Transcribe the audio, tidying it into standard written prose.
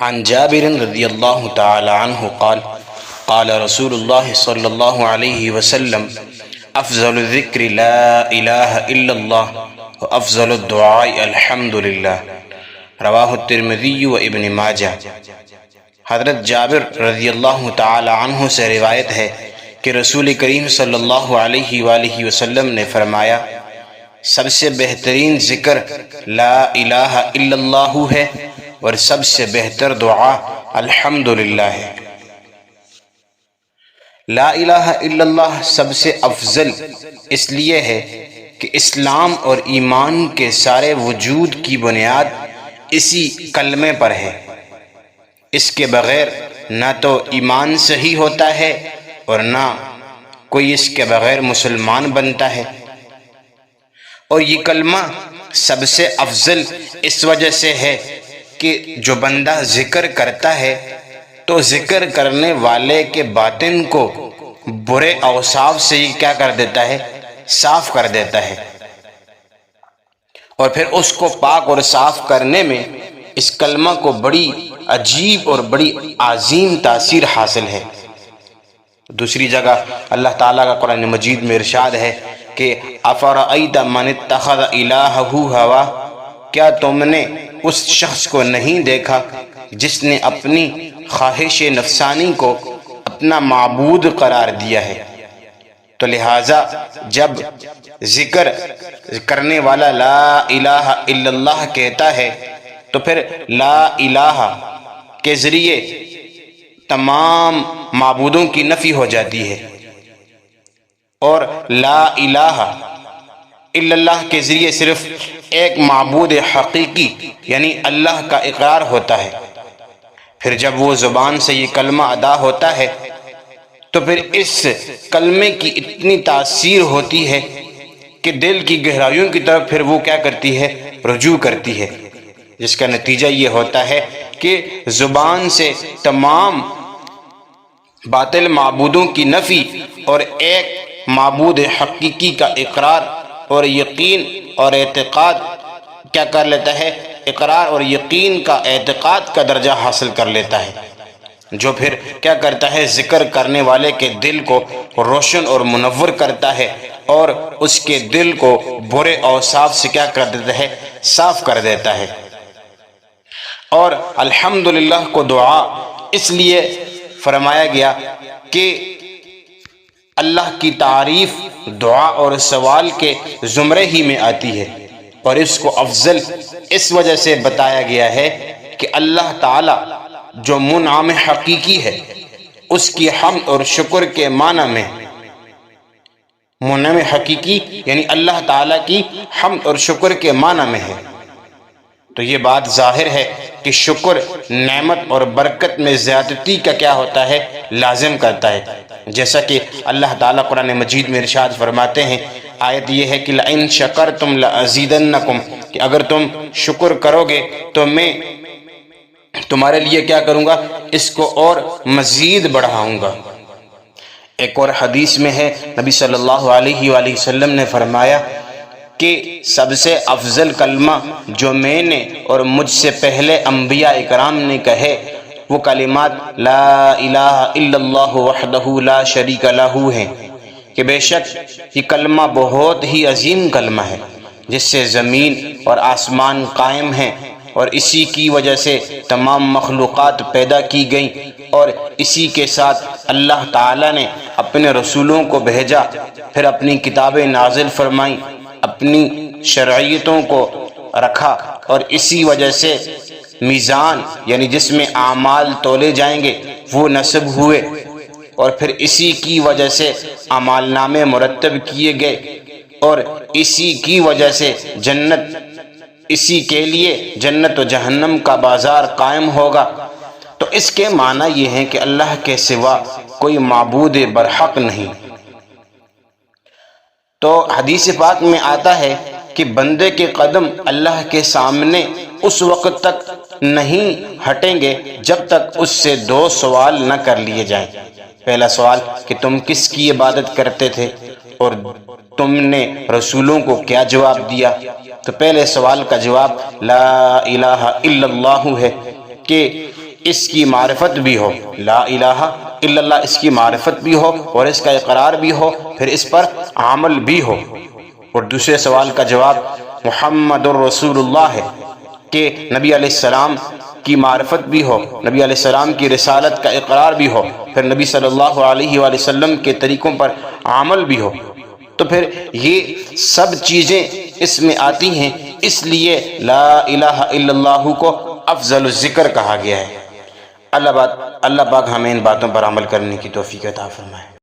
عن جابر رضی اللہ تعالی عنہ قال قال رسول اللہ صلی اللہ علیہ وسلم افضل الذکر لا الہ الا اللہ وافضل الدعاء الحمد للہ رواہ الترمذی و ابن ماجہ۔ حضرت جابر رضی اللہ تعالی عنہ سے روایت ہے کہ رسول کریم صلی اللہ علیہ وآلہ وسلم نے فرمایا، سب سے بہترین ذکر لا الہ الا اللہ ہے اور سب سے بہتر دعا الحمدللہ ہے۔ لا الہ الا اللہ سب سے افضل اس لیے ہے کہ اسلام اور ایمان کے سارے وجود کی بنیاد اسی کلمے پر ہے۔ اس کے بغیر نہ تو ایمان صحیح ہوتا ہے اور نہ کوئی اس کے بغیر مسلمان بنتا ہے۔ اور یہ کلمہ سب سے افضل اس وجہ سے ہے کہ جو بندہ ذکر کرتا ہے تو ذکر کرنے والے کے باطن کو برے اوصاف سے ہی کیا کر دیتا ہے؟ صاف کر دیتا ہے، اور پھر اس کو پاک اور صاف کرنے میں اس کلمہ کو بڑی عجیب اور بڑی عظیم تاثیر حاصل ہے۔ دوسری جگہ اللہ تعالیٰ کا قرآن مجید میں ارشاد ہے کہ افرأیت من اتخذ الہہ ہوا، کیا تم نے اس شخص کو نہیں دیکھا جس نے اپنی خواہش نفسانی کو اپنا معبود قرار دیا ہے؟ تو لہٰذا جب ذکر کرنے والا لا الہ الا اللہ کہتا ہے تو پھر لا الہ کے ذریعے تمام معبودوں کی نفی ہو جاتی ہے، اور لا الہ الا اللہ کے ذریعے صرف ایک معبود حقیقی یعنی اللہ کا اقرار ہوتا ہے۔ پھر جب وہ زبان سے یہ کلمہ ادا ہوتا ہے تو پھر اس کلمے کی اتنی تاثیر ہوتی ہے کہ دل کی گہرائیوں کی طرف پھر وہ کیا کرتی ہے؟ رجوع کرتی ہے، جس کا نتیجہ یہ ہوتا ہے کہ زبان سے تمام باطل معبودوں کی نفی اور ایک معبود حقیقی کا اقرار اور یقین اور اعتقاد کیا کر لیتا ہے؟ اقرار اور یقین کا اعتقاد کا درجہ حاصل کر لیتا ہے، جو پھر کیا کرتا ہے؟ ذکر کرنے والے کے دل کو روشن اور منور کرتا ہے اور اس کے دل کو برے اوصاف سے کیا کر دیتا ہے؟ صاف کر دیتا ہے۔ اور الحمدللہ کو دعا اس لیے فرمایا گیا کہ اللہ کی تعریف دعا اور سوال کے زمرے ہی میں آتی ہے، اور اس کو افضل اس وجہ سے بتایا گیا ہے کہ اللہ تعالی جو منعم حقیقی ہے اس کی حمد اور شکر کے معنی میں، منعم حقیقی یعنی اللہ تعالی کی حمد اور شکر کے معنی میں ہے، تو یہ بات ظاہر ہے کہ شکر نعمت اور برکت میں زیادتی کا کیا ہوتا ہے؟ لازم کرتا ہے، جیسا کہ اللہ تعالیٰ قرآن مجید میں ارشاد فرماتے ہیں، آیت یہ ہے کہ لَإِن شَكَرْتُمْ لَأَزِيدَنَّكُمْ، کہ اگر تم شکر کرو گے تو میں تمہارے لیے کیا کروں گا؟ اس کو اور مزید بڑھاؤں گا۔ ایک اور حدیث میں ہے نبی صلی اللہ علیہ وآلہ وسلم نے فرمایا کہ سب سے افضل کلمہ جو میں نے اور مجھ سے پہلے انبیاء اکرام نے کہے وہ کلمات لا الہ الا اللہ وحدہ لا شریک لہ ہیں، کہ بے شک یہ کلمہ بہت ہی عظیم کلمہ ہے جس سے زمین اور آسمان قائم ہیں، اور اسی کی وجہ سے تمام مخلوقات پیدا کی گئیں، اور اسی کے ساتھ اللہ تعالیٰ نے اپنے رسولوں کو بھیجا، پھر اپنی کتابیں نازل فرمائیں، اپنی شرعیتوں کو رکھا، اور اسی وجہ سے میزان یعنی جس میں اعمال تولے جائیں گے وہ نصب ہوئے، اور پھر اسی کی وجہ سے اعمال نامے مرتب کیے گئے، اور اسی کی وجہ سے جنت، اسی کے لیے جنت و جہنم کا بازار قائم ہوگا۔ تو اس کے معنی یہ ہیں کہ اللہ کے سوا کوئی معبود برحق نہیں۔ تو حدیث پاک میں آتا ہے کہ بندے کے قدم اللہ کے سامنے اس وقت تک نہیں ہٹیں گے جب تک اس سے دو سوال نہ کر لیے جائیں۔ پہلا سوال کہ تم کس کی عبادت کرتے تھے اور تم نے رسولوں کو کیا جواب دیا؟ تو پہلے سوال کا جواب لا الہ الا اللہ ہے کہ اس کی معرفت بھی ہو، لا الہ الا اللہ اس کی معرفت بھی ہو اور اس کا اقرار بھی ہو، پھر اس پر عمل بھی ہو۔ اور دوسرے سوال کا جواب محمد الرسول اللہ ہے کہ نبی علیہ السلام کی معرفت بھی ہو، نبی علیہ السلام کی رسالت کا اقرار بھی ہو، پھر نبی صلی اللہ علیہ وآلہ وسلم کے طریقوں پر عمل بھی ہو، تو پھر یہ سب چیزیں اس میں آتی ہیں، اس لیے لا الہ الا اللہ کو افضل الذکر کہا گیا ہے۔ اللہ پاک ہمیں ان باتوں پر عمل کرنے کی توفیق عطا فرمائے۔